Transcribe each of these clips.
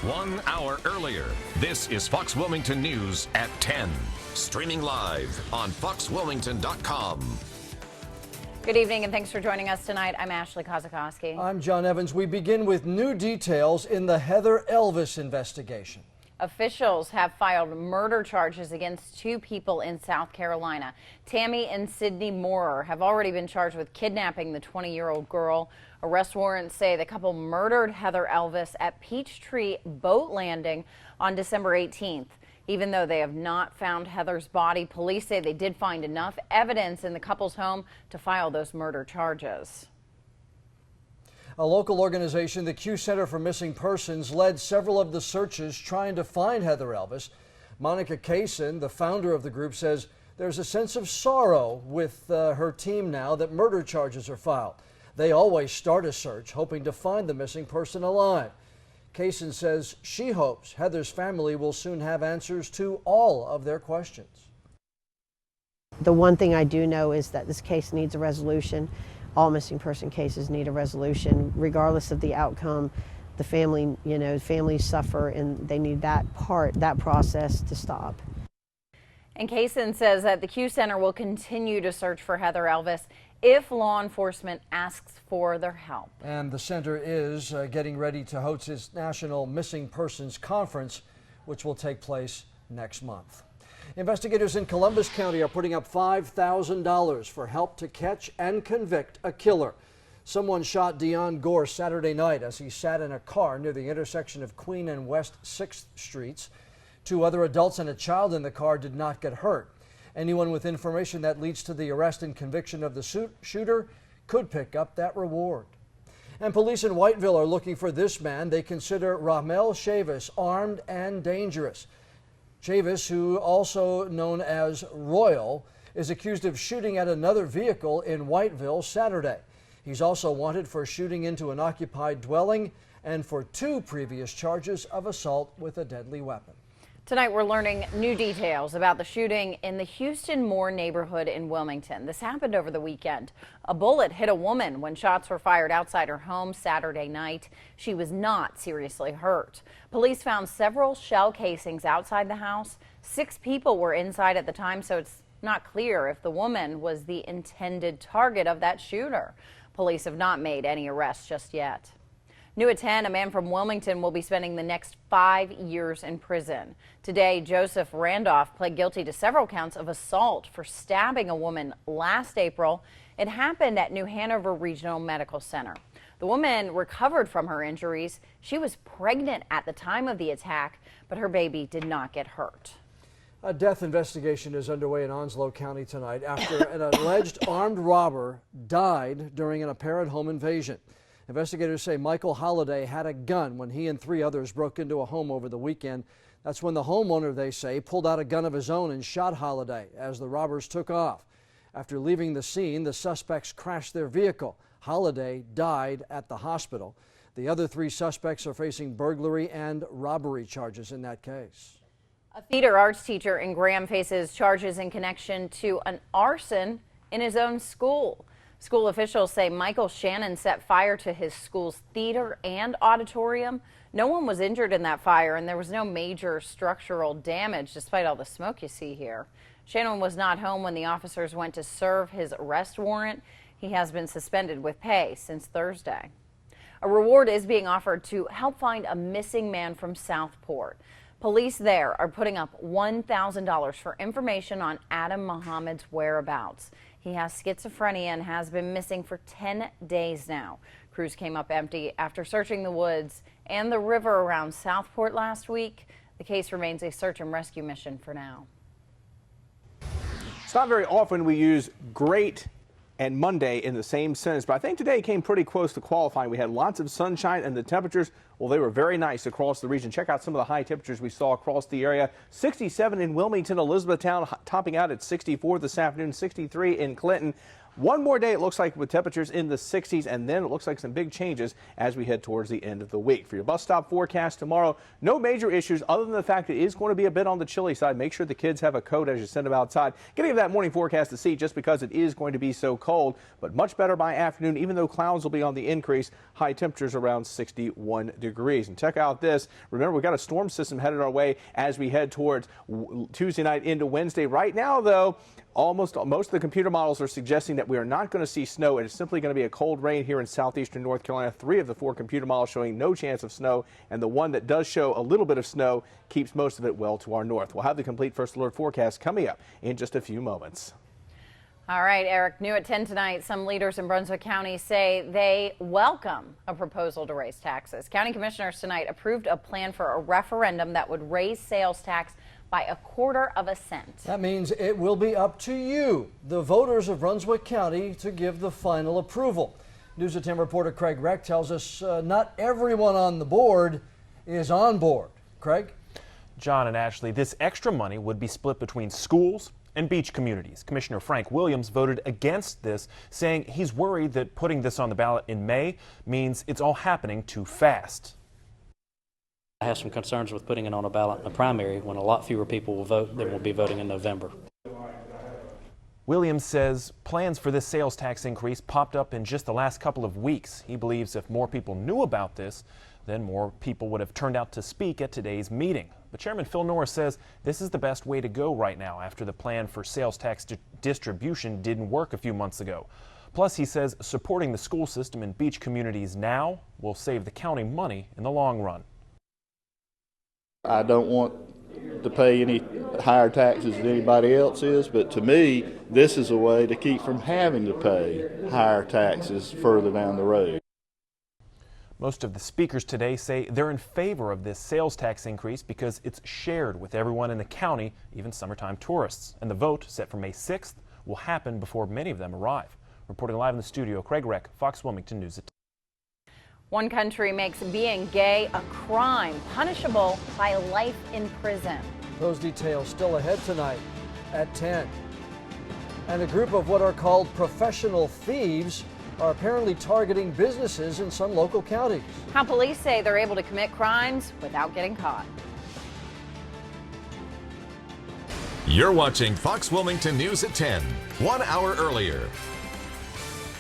1 hour earlier. This is Fox Wilmington News at 10. Streaming live on foxwilmington.com. Good evening and thanks for joining us tonight. I'm Ashley Kozakowski. I'm John Evans. We begin with new details in the Heather Elvis investigation. Officials have filed murder charges against two people in South Carolina. Tammy and Sydney Moorer have already been charged with kidnapping the 20-year-old girl. Arrest warrants say the couple murdered Heather Elvis at Peachtree Boat Landing on December 18th. Even though they have not found Heather's body, police say they did find enough evidence in the couple's home to file those murder charges. A local organization, the Q Center for Missing Persons, led several of the searches trying to find Heather Elvis. Monica Kaysen, the founder of the group, says there's a sense of sorrow with her team now that murder charges are filed. They always start a search hoping to find the missing person alive. Kaysen says she hopes Heather's family will soon have answers to all of their questions. The one thing I do know is that this case needs a resolution. All missing person cases need a resolution, regardless of the outcome. The family, families suffer and they need that process to stop. And Kaysen says that the Q Center will continue to search for Heather Elvis if law enforcement asks for their help. And the center is getting ready to host its National Missing Persons Conference, which will take place next month. Investigators in Columbus County are putting up $5,000 for help to catch and convict a killer. Someone shot Dion Gore Saturday night as he sat in a car near the intersection of Queen and West 6th Streets. Two other adults and a child in the car did not get hurt. Anyone with information that leads to the arrest and conviction of the shooter could pick up that reward. And police in Whiteville are looking for this man they consider Ramel Chavis armed and dangerous. Chavis, who also known as Royal, is accused of shooting at another vehicle in Whiteville Saturday. He's also wanted for shooting into an occupied dwelling and for 2 previous charges of assault with a deadly weapon. Tonight we're learning new details about the shooting in the Houston Moore neighborhood in Wilmington. This happened over the weekend. A bullet hit a woman when shots were fired outside her home Saturday night. She was not seriously hurt. Police found several shell casings outside the house. 6 people were inside at the time, so it's not clear if the woman was the intended target of that shooter. Police have not made any arrests just yet. New at 10, a man from Wilmington will be spending the next 5 years in prison. Today, Joseph Randolph pled guilty to several counts of assault for stabbing a woman last April. It happened at New Hanover Regional Medical Center. The woman recovered from her injuries. She was pregnant at the time of the attack, but her baby did not get hurt. A death investigation is underway in Onslow County tonight after an alleged armed robber died during an apparent home invasion. Investigators say Michael Holliday had a gun when he and 3 others broke into a home over the weekend. That's when the homeowner, they say, pulled out a gun of his own and shot Holliday as the robbers took off. After leaving the scene, the suspects crashed their vehicle. Holliday died at the hospital. The other 3 suspects are facing burglary and robbery charges in that case. A theater arts teacher in Graham faces charges in connection to an arson in his own school. School officials say Michael Shannon set fire to his school's theater and auditorium. No one was injured in that fire, and there was no major structural damage despite all the smoke you see here. Shannon was not home when the officers went to serve his arrest warrant. He has been suspended with pay since Thursday. A reward is being offered to help find a missing man from Southport. Police there are putting up $1,000 for information on Adam Muhammad's whereabouts. He has schizophrenia and has been missing for 10 days now. Crews came up empty after searching the woods and the river around Southport last week. The case remains a search and rescue mission for now. It's not very often we use great and Monday in the same sentence, but I think today came pretty close to qualifying. We had lots of sunshine and the temperatures, well, they were very nice across the region. Check out some of the high temperatures we saw across the area. 67 in Wilmington, Elizabethtown, topping out at 64 this afternoon, 63 in Clinton. One more day, it looks like, with temperatures in the 60s, and then it looks like some big changes as we head towards the end of the week. For your bus stop forecast tomorrow, no major issues other than the fact that it is going to be a bit on the chilly side. Make sure the kids have a coat as you send them outside. Getting that morning forecast to see just because it is going to be so cold, but much better by afternoon, even though clouds will be on the increase. High temperatures around 61 degrees. And check out this. Remember, we've got a storm system headed our way as we head towards Tuesday night into Wednesday. Right now, though, most of the computer models are suggesting that we are not going to see snow. It is simply going to be a cold rain here in southeastern North Carolina. 3 of the 4 computer models showing no chance of snow, and the one that does show a little bit of snow keeps most of it well to our north. We'll have the complete First Alert forecast coming up in just a few moments. All right, Eric, new at 10 tonight, some leaders in Brunswick County say they welcome a proposal to raise taxes. County commissioners tonight approved a plan for a referendum that would raise sales tax by 1/4 cent. That means it will be up to you, the voters of Brunswick County, to give the final approval. News at 10 reporter Craig Reck tells us not everyone on the board is on board. Craig? John and Ashley, this extra money would be split between schools and beach communities. Commissioner Frank Williams voted against this, saying he's worried that putting this on the ballot in May means it's all happening too fast. I have some concerns with putting it on a ballot in the primary when a lot fewer people will vote than will be voting in November. Williams says plans for this sales tax increase popped up in just the last couple of weeks. He believes if more people knew about this, then more people would have turned out to speak at today's meeting. But Chairman Phil Norris says this is the best way to go right now after the plan for sales tax distribution didn't work a few months ago. Plus, he says supporting the school system and beach communities now will save the county money in the long run. I don't want to pay any higher taxes than anybody else is, but to me, this is a way to keep from having to pay higher taxes further down the road. Most of the speakers today say they're in favor of this sales tax increase because it's shared with everyone in the county, even summertime tourists. And the vote, set for May 6th, will happen before many of them arrive. Reporting live in the studio, Craig Reck, Fox Wilmington News at 10. One country makes being gay a crime, punishable by life in prison. Those details still ahead tonight at 10. And a group of what are called professional thieves are apparently targeting businesses in some local counties. How police say they're able to commit crimes without getting caught. You're watching Fox Wilmington News at 10, 1 hour earlier.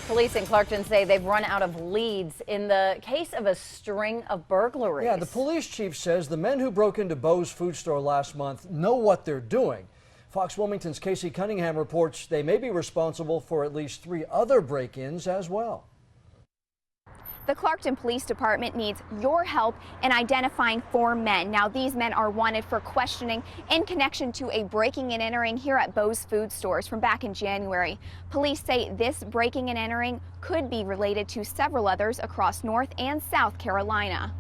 Police in Clarkton say they've run out of leads in the case of a string of burglaries. Yeah, the police chief says the men who broke into Bo's food store last month know what they're doing. Fox Wilmington's Casey Cunningham reports they may be responsible for at least 3 other break-ins as well. The Clarkton Police Department needs your help in identifying 4 men. Now, these men are wanted for questioning in connection to a breaking and entering here at Bo's food stores from back in January. Police say this breaking and entering could be related to several others across North and South Carolina.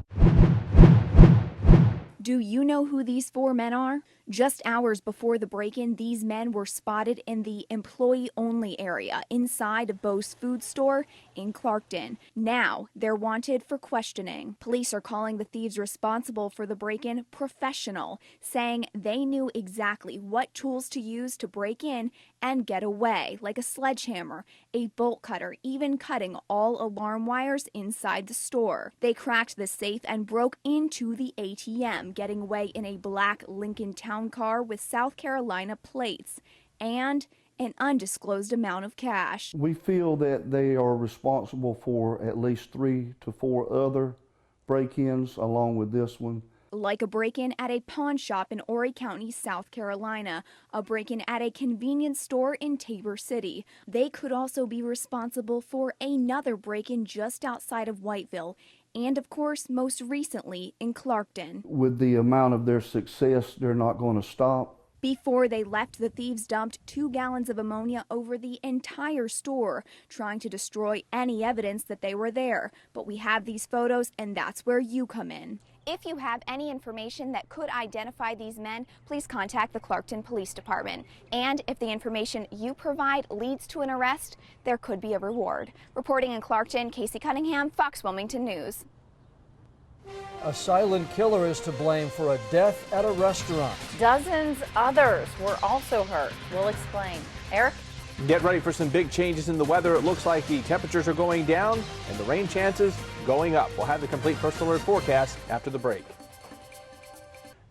Do you know who these 4 men are? Just hours before the break-in, these men were spotted in the employee-only area inside of Bo's food store in Clarkton. Now, they're wanted for questioning. Police are calling the thieves responsible for the break-in professional, saying they knew exactly what tools to use to break in and get away, like a sledgehammer, a bolt cutter, even cutting all alarm wires inside the store. They cracked the safe and broke into the ATM, getting away in a black Lincoln Town car with South Carolina plates and an undisclosed amount of cash. We feel that they are responsible for at least 3 to 4 other break-ins along with this one. Like a break-in at a pawn shop in Horry County, South Carolina, a break-in at a convenience store in Tabor City. They could also be responsible for another break-in just outside of Whiteville, and of course, most recently in Clarkton. With the amount of their success, they're not going to stop. Before they left, the thieves dumped 2 gallons of ammonia over the entire store, trying to destroy any evidence that they were there. But we have these photos, and that's where you come in. If you have any information that could identify these men, please contact the Clarkton Police Department. And if the information you provide leads to an arrest, there could be a reward. Reporting in Clarkton, Casey Cunningham, Fox Wilmington News. A silent killer is to blame for a death at a restaurant. Dozens others were also hurt. We'll explain. Eric? Get ready for some big changes in the weather. It looks like the temperatures are going down and the rain chances going up. We'll have the complete First Alert forecast after the break.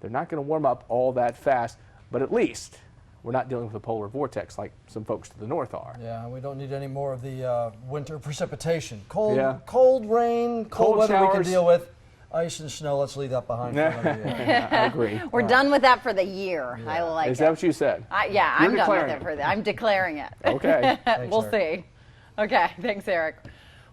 They're not going to warm up all that fast, but at least we're not dealing with a polar vortex like some folks to the north are. Yeah, we don't need any more of the winter precipitation. Cold, Yeah. cold rain, cold weather we can showers. deal with. Ice and snow, let's leave that behind for another year. I agree. We're done with that for the year. I like Is it. that what you said? Yeah, You're I'm done with declaring it for the. I'm declaring it. Okay. We'll see. Okay, thanks, Eric.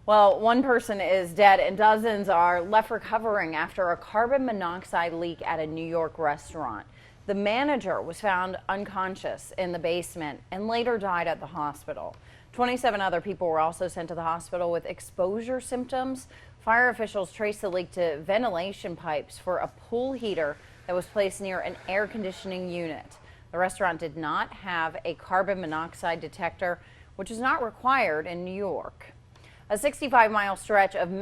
Well, one person is dead and dozens are left recovering after a carbon monoxide leak at a New York restaurant. The manager was found unconscious in the basement and later died at the hospital. 27 other people were also sent to the hospital with exposure symptoms. Fire officials traced the leak to ventilation pipes for a pool heater that was placed near an air conditioning unit. The restaurant did not have a carbon monoxide detector, which is not required in New York. A 65-mile stretch of the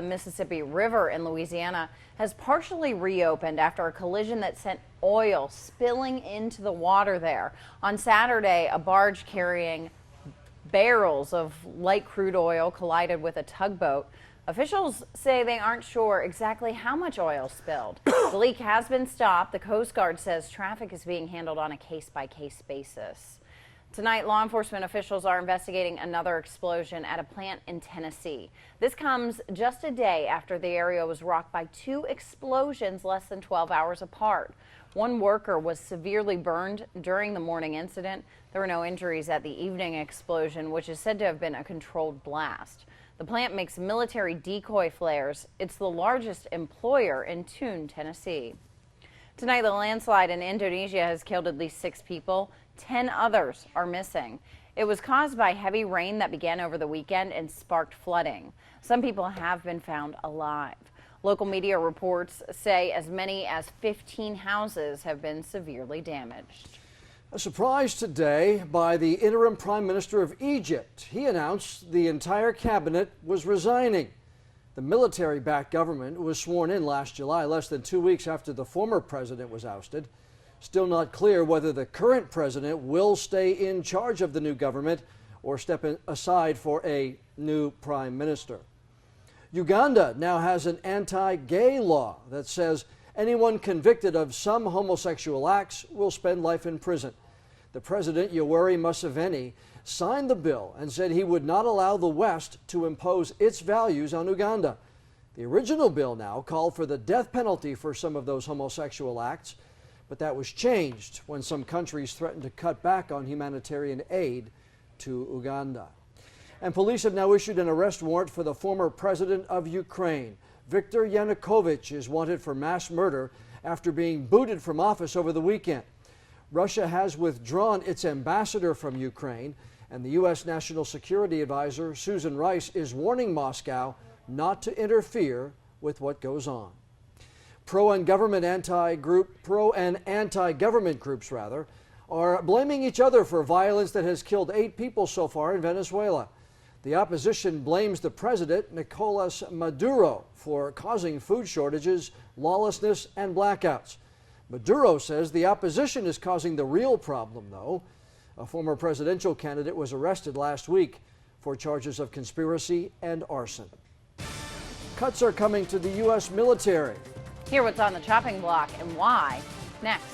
Mississippi River in Louisiana has partially reopened after a collision that sent oil spilling into the water there. On Saturday, a barge carrying barrels of light crude oil collided with a tugboat. Officials say they aren't sure exactly how much oil spilled. The leak has been stopped. The Coast Guard says traffic is being handled on a case-by-case basis. Tonight, law enforcement officials are investigating another explosion at a plant in Tennessee. This comes just a day after the area was rocked by two explosions less than 12 hours apart. One worker was severely burned during the morning incident. There were no injuries at the evening explosion, which is said to have been a controlled blast. The plant makes military decoy flares. It's the largest employer in Toon, Tennessee. Tonight, the landslide in Indonesia has killed at least 6 people. 10 others are missing. It was caused by heavy rain that began over the weekend and sparked flooding. Some people have been found alive. Local media reports say as many as 15 houses have been severely damaged. A surprise today by the interim Prime Minister of Egypt. He announced the entire cabinet was resigning. The military-backed government was sworn in last July, less than 2 weeks after the former president was ousted. Still not clear whether the current president will stay in charge of the new government or step aside for a new prime minister. Uganda now has an anti-gay law that says anyone convicted of some homosexual acts will spend life in prison. The president, Yoweri Museveni, signed the bill and said he would not allow the West to impose its values on Uganda. The original bill now called for the death penalty for some of those homosexual acts, but that was changed when some countries threatened to cut back on humanitarian aid to Uganda. And police have now issued an arrest warrant for the former president of Ukraine. Viktor Yanukovych is wanted for mass murder after being booted from office over the weekend. Russia has withdrawn its ambassador from Ukraine, and the U.S. National Security Advisor Susan Rice is warning Moscow not to interfere with what goes on. Pro and anti-government groups are blaming each other for violence that has killed 8 people so far in Venezuela. The opposition blames the president, Nicolas Maduro, for causing food shortages, lawlessness, and blackouts. Maduro says the opposition is causing the real problem, though. A former presidential candidate was arrested last week for charges of conspiracy and arson. Cuts are coming to the U.S. military. Hear what's on the chopping block and why next.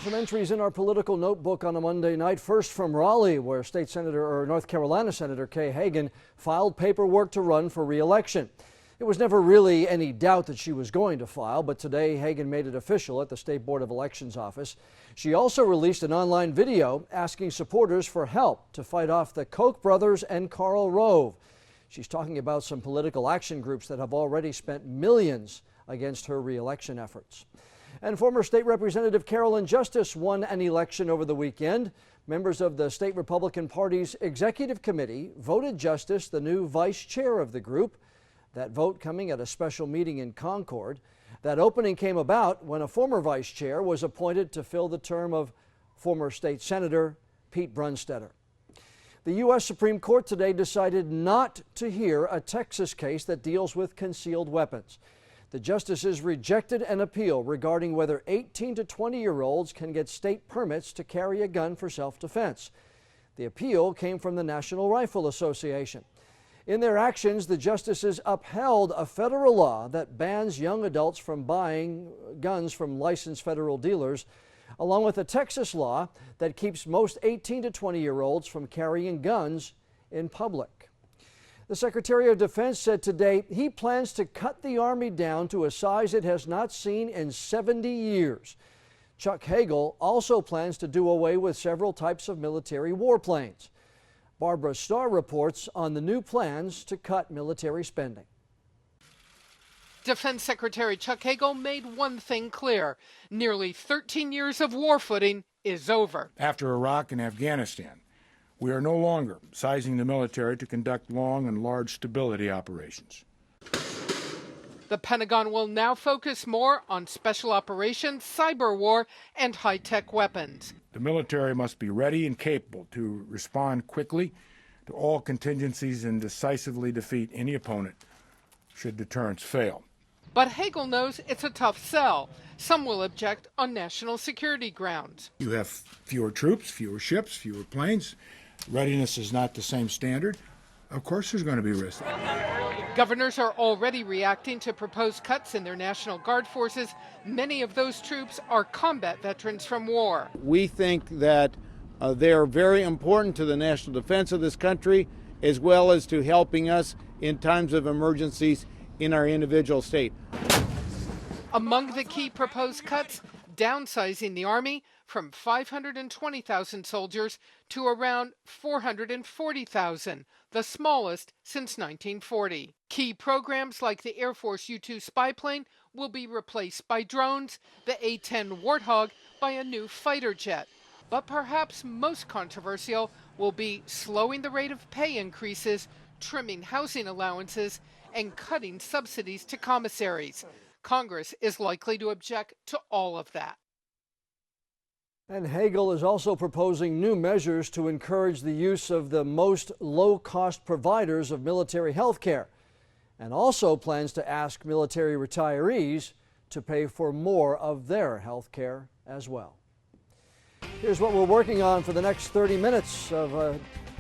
Some entries in our political notebook on a Monday night. First from Raleigh, where North Carolina Senator Kay Hagan filed paperwork to run for re-election. It was never really any doubt that she was going to file, but today Hagan made it official at the State Board of Elections office. She also released an online video asking supporters for help to fight off the Koch brothers and Karl Rove. She's talking about some political action groups that have already spent millions against her re-election efforts. And former State Representative Carolyn Justice won an election over the weekend. Members of the State Republican Party's Executive Committee voted Justice the new vice chair of the group. That vote coming at a special meeting in Concord. That opening came about when a former vice chair was appointed to fill the term of former state senator Pete Brunstetter. The U.S. Supreme Court today decided not to hear a Texas case that deals with concealed weapons. The justices rejected an appeal regarding whether 18 to 20-year-olds can get state permits to carry a gun for self-defense. The appeal came from the National Rifle Association. In their actions, the justices upheld a federal law that bans young adults from buying guns from licensed federal dealers, along with a Texas law that keeps most 18 to 20-year-olds from carrying guns in public. The Secretary of Defense said today he plans to cut the Army down to a size it has not seen in 70 years. Chuck Hagel also plans to do away with several types of military warplanes. Barbara Starr reports on the new plans to cut military spending. Defense Secretary Chuck Hagel made one thing clear. Nearly 13 years of war footing is over. After Iraq and Afghanistan, we are no longer sizing the military to conduct long and large stability operations. The Pentagon will now focus more on special operations, cyber war, and high-tech weapons. The military must be ready and capable to respond quickly to all contingencies and decisively defeat any opponent should deterrence fail. But Hagel knows it's a tough sell. Some will object on national security grounds. You have fewer troops, fewer ships, fewer planes. Readiness is not the same standard. Of course there's going to be risk. Governors are already reacting to proposed cuts in their National Guard forces. Many of those troops are combat veterans from war. We think that they are very important to the national defense of this country, as well as to helping us in times of emergencies in our individual state. Among the key proposed cuts, downsizing the Army from 520,000 soldiers to around 440,000, the smallest since 1940. Key programs like the Air Force U-2 spy plane will be replaced by drones, the A-10 Warthog by a new fighter jet. But perhaps most controversial will be slowing the rate of pay increases, trimming housing allowances, and cutting subsidies to commissaries. Congress is likely to object to all of that. And Hagel is also proposing new measures to encourage the use of the most low-cost providers of military health care, and also plans to ask military retirees to pay for more of their health care as well. Here's what we're working on for the next 30 minutes of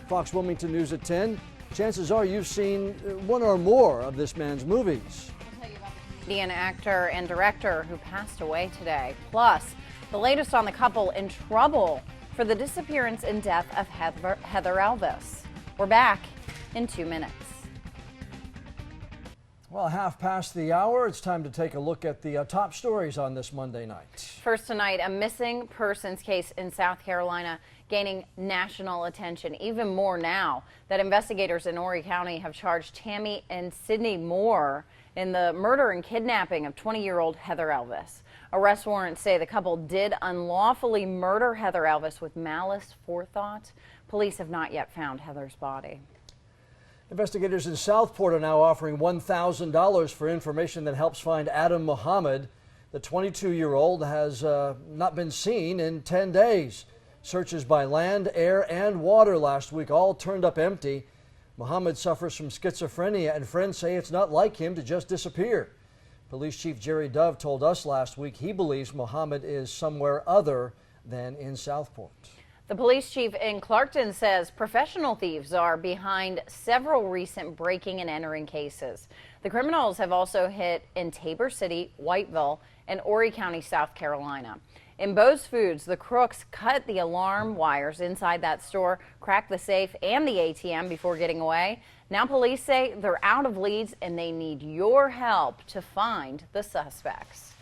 Fox Wilmington News at 10. Chances are you've seen one or more of this man's movies. We'll tell you about the comedian, actor, and director who passed away today. Plus, the latest on the couple in trouble for the disappearance and death of Heather Elvis. We're back in 2 minutes. Well, half past the hour, it's time to take a look at the top stories on this Monday night. First tonight, a missing persons case in South Carolina gaining national attention, even more now that investigators in Horry County have charged Tammy and Sydney Moore in the murder and kidnapping of 20-year-old Heather Elvis. Arrest warrants say the couple did unlawfully murder Heather Elvis with malice forethought. Police have not yet found Heather's body. Investigators in Southport are now offering $1,000 for information that helps find Adam Muhammad. The 22-year-old has not been seen in 10 days. Searches by land, air, and water last week all turned up empty. Muhammad suffers from schizophrenia, and friends say it's not like him to just disappear. Police Chief Jerry Dove told us last week he believes Muhammad is somewhere other than in Southport. The police chief in Clarkton says professional thieves are behind several recent breaking and entering cases. The criminals have also hit in Tabor City, Whiteville, and Horry County, South Carolina. In Bose Foods, the crooks cut the alarm wires inside that store, cracked the safe and the ATM before getting away. Now police say they're out of leads and they need your help to find the suspects.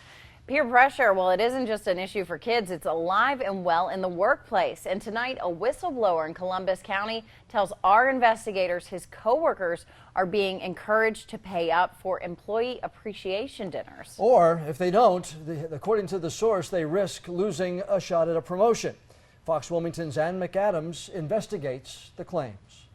Peer pressure, well, it isn't just an issue for kids, it's alive and well in the workplace. And tonight, a whistleblower in Columbus County tells our investigators his coworkers are being encouraged to pay up for employee appreciation dinners. Or if they don't, according to the source, they risk losing a shot at a promotion. Fox Wilmington's Ann McAdams investigates the claims.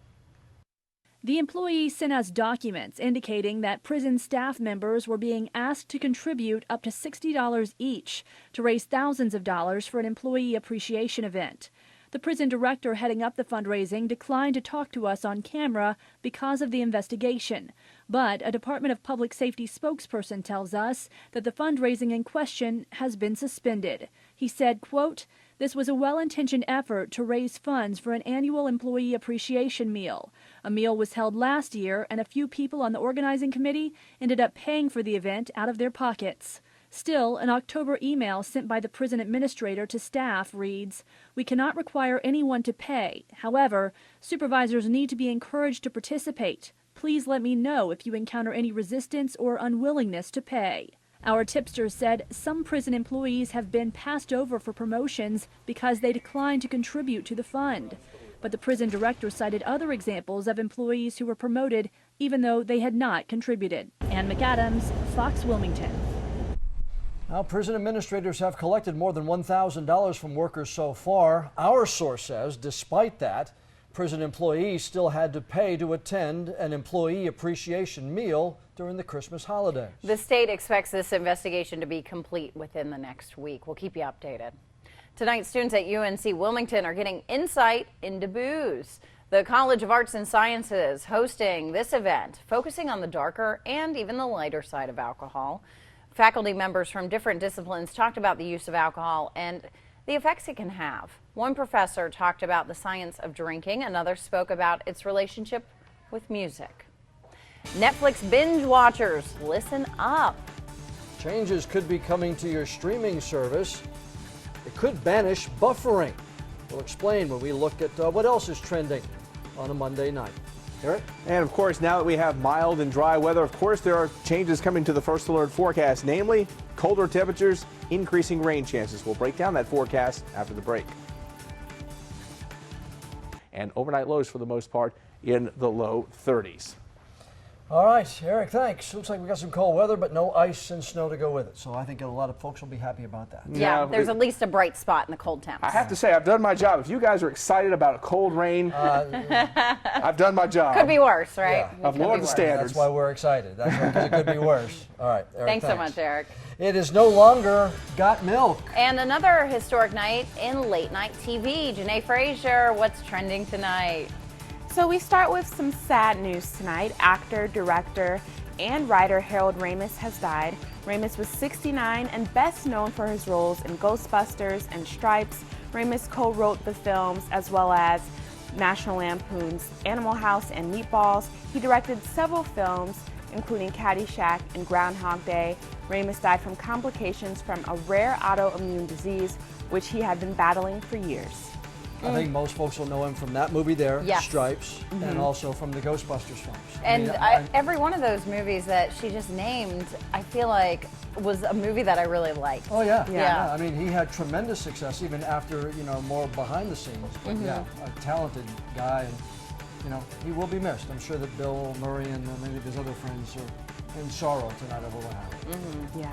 The employee sent us documents indicating that prison staff members were being asked to contribute up to $60 each to raise thousands of dollars for an employee appreciation event. The prison director heading up the fundraising declined to talk to us on camera because of the investigation. But a Department of Public Safety spokesperson tells us that the fundraising in question has been suspended. He said, quote, "This was a well-intentioned effort to raise funds for an annual employee appreciation meal. A meal was held last year, and a few people on the organizing committee ended up paying for the event out of their pockets." Still, an October email sent by the prison administrator to staff reads, "We cannot require anyone to pay. However, supervisors need to be encouraged to participate. Please let me know if you encounter any resistance or unwillingness to pay." Our tipster said some prison employees have been passed over for promotions because they declined to contribute to the fund. But the prison director cited other examples of employees who were promoted even though they had not contributed. Ann McAdams, Fox Wilmington. Now, prison administrators have collected more than $1,000 from workers so far. Our source says, despite that, prison employees still had to pay to attend an employee appreciation meal during the Christmas holidays. The state expects this investigation to be complete within the next week. We'll keep you updated. Tonight, students at UNC Wilmington are getting insight into booze. The College of Arts and Sciences hosting this event, focusing on the darker and even the lighter side of alcohol. Faculty members from different disciplines talked about the use of alcohol and the effects it can have. One professor talked about the science of drinking, another spoke about its relationship with music. Netflix binge watchers, listen up. Changes could be coming to your streaming service. It could banish buffering. We'll explain when we look at what else is trending on a Monday night. Eric? And of course, now that we have mild and dry weather, of course, there are changes coming to the first alert forecast, namely colder temperatures, increasing rain chances. We'll break down that forecast after the break. And overnight lows for the most part in the low 30s. All right, Eric, thanks. Looks like we got some cold weather, but no ice and snow to go with it. So I think a lot of folks will be happy about that. Yeah, there's at least a bright spot in the cold temps. I have to say, I've done my job. If you guys are excited about cold rain, I've done my job. Could be worse, right? Yeah. I've lowered the standards. That's why we're excited. That's why, 'cause it could be worse. All right, Eric, Thanks so much, Eric. It is no longer Got Milk. And another historic night in late night TV. Janae Frazier, what's trending tonight? So we start with some sad news tonight. Actor, director, and writer Harold Ramis has died. Ramis was 69 and best known for his roles in Ghostbusters and Stripes. Ramis co-wrote the films as well as National Lampoon's Animal House and Meatballs. He directed several films, including Caddyshack and Groundhog Day. Ramis died from complications from a rare autoimmune disease, which he had been battling for years. I think most folks will know him from that movie there, Yes. Stripes, and also from the Ghostbusters films. And every one of those movies that she just named, I feel like was a movie that I really liked. Oh yeah. Yeah. I mean, he had tremendous success even after, more behind the scenes. But yeah, a talented guy, and he will be missed. I'm sure that Bill Murray and many of his other friends are in sorrow tonight over what happened. Yeah.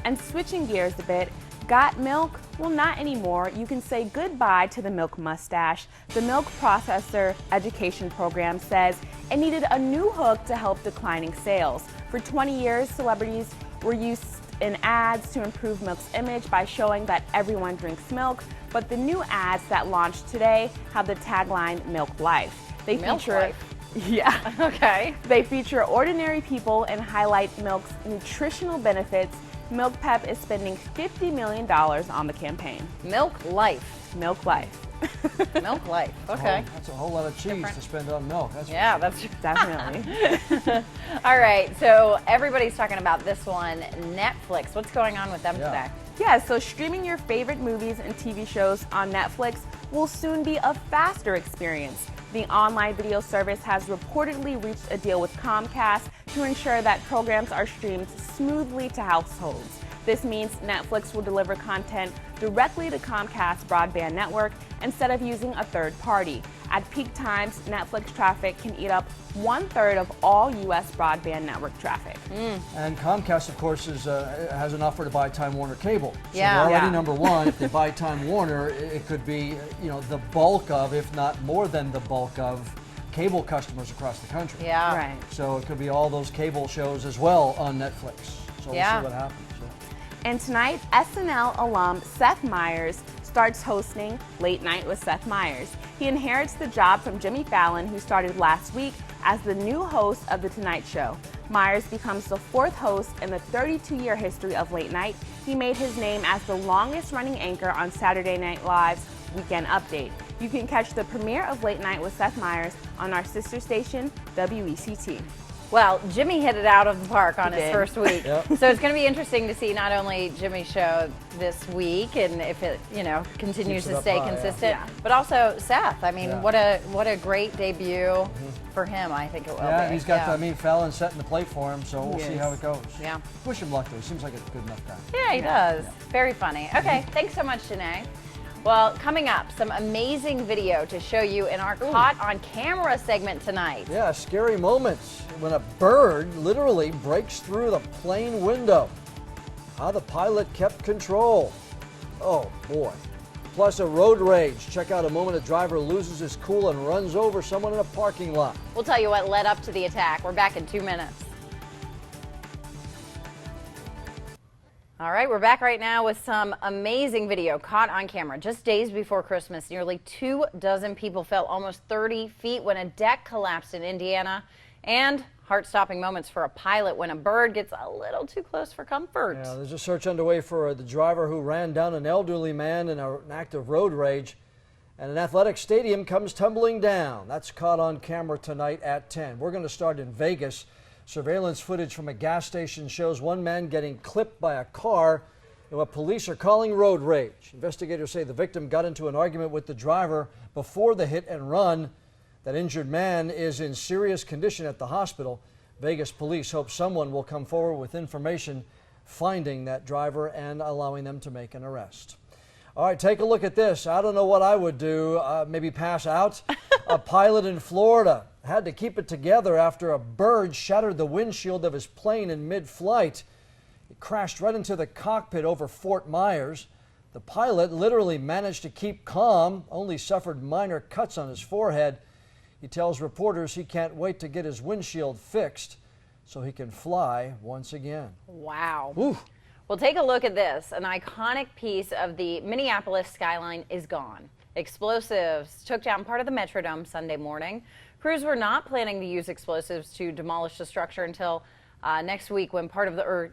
And switching gears a bit, got milk? Well, not anymore. You can say goodbye to the milk mustache. The milk processor education program says it needed a new hook to help declining sales. For 20 years, celebrities were used in ads to improve milk's image by showing that everyone drinks milk, but the new ads that launched today have the tagline Milk Life. They Milk feature Life? Yeah. Okay. They feature ordinary people and highlight milk's nutritional benefits. Milk Pep is spending $50 million on the campaign. Milk Life. Milk Life. Milk Life. Okay. Oh, that's a whole lot of cheese to spend on milk. That's Definitely. All right, so everybody's talking about this one, Netflix. What's going on with them today? Yeah, so streaming your favorite movies and TV shows on Netflix will soon be a faster experience. The online video service has reportedly reached a deal with Comcast to ensure that programs are streamed smoothly to households. This means Netflix will deliver content directly to Comcast's broadband network instead of using a third party. At peak times, Netflix traffic can eat up 1/3 of all U.S. broadband network traffic. And Comcast, of course, has an offer to buy Time Warner Cable. So Yeah. they're already number one. If they buy Time Warner, it could be, the bulk of, if not more than the bulk of, cable customers across the country. Yeah. Right. So it could be all those cable shows as well on Netflix. So we'll see what happens. And tonight, SNL alum Seth Meyers starts hosting Late Night with Seth Meyers. He inherits the job from Jimmy Fallon, who started last week, as the new host of The Tonight Show. Myers becomes the 4th host in the 32-year history of late night. He made his name as the longest-running anchor on Saturday Night Live's Weekend Update. You can catch the premiere of Late Night with Seth Meyers on our sister station, WECT. Well, Jimmy hit it out of the park on He his did. first week. Yep. So it's going to be interesting to see not only Jimmy's show this week and if it, continues Keeps it to up stay high, consistent, yeah. but also Seth. I mean, Yeah. what a great debut for him. I think it will Yeah, be. he's got, Fallon setting the plate for him, so we'll He see is. how it goes. Yeah. Wish him luck, though. He seems like a good enough guy. Yeah, he does. Very funny. Okay, thanks so much, Janae. Well, coming up, some amazing video to show you in our Caught on Camera segment tonight. Yeah, scary moments when a bird literally breaks through the plane window. How the pilot kept control. Oh, boy. Plus a road rage. Check out a moment a driver loses his cool and runs over someone in a parking lot. We'll tell you what led up to the attack. We're back in 2 minutes. All right, we're back right now with some amazing video caught on camera. Just days before Christmas, nearly 24 people fell almost 30 feet when a deck collapsed in Indiana. And heart-stopping moments for a pilot when a bird gets a little too close for comfort. Yeah, there's a search underway for the driver who ran down an elderly man in an act of road rage. And an athletic stadium comes tumbling down. That's caught on camera tonight at 10. We're going to start in Vegas. Surveillance footage from a gas station shows one man getting clipped by a car in what police are calling road rage. Investigators say the victim got into an argument with the driver before the hit and run. That injured man is in serious condition at the hospital. Vegas police hope someone will come forward with information finding that driver and allowing them to make an arrest. All right, take a look at this. I don't know what I would do, maybe pass out. A pilot in Florida had to keep it together after a bird shattered the windshield of his plane in mid-flight. It crashed right into the cockpit over Fort Myers. The pilot literally managed to keep calm, only suffered minor cuts on his forehead. He tells reporters he can't wait to get his windshield fixed so he can fly once again. Wow. Ooh. Well, take a look at this. An iconic piece of the Minneapolis skyline is gone. Explosives took down part of the Metrodome Sunday morning. Crews were not planning to use explosives to demolish the structure until last week, when part of the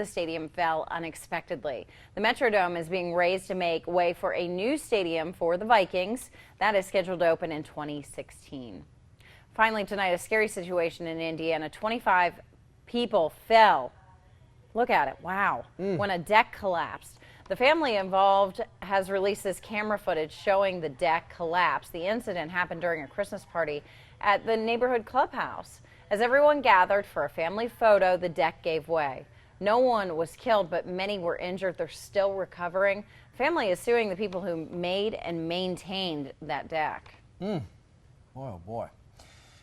stadium fell unexpectedly. The Metrodome is being raised to make way for a new stadium for the Vikings that is scheduled to open in 2016. Finally tonight, a scary situation in Indiana. 25 people fell. Look at it. Wow. When a deck collapsed. The family involved has released this camera footage showing the deck collapse. The incident happened during a Christmas party at the neighborhood clubhouse. As everyone gathered for a family photo, the deck gave way. No one was killed, but many were injured. They're still recovering. Family is suing the people who made and maintained that deck. Boy, oh boy.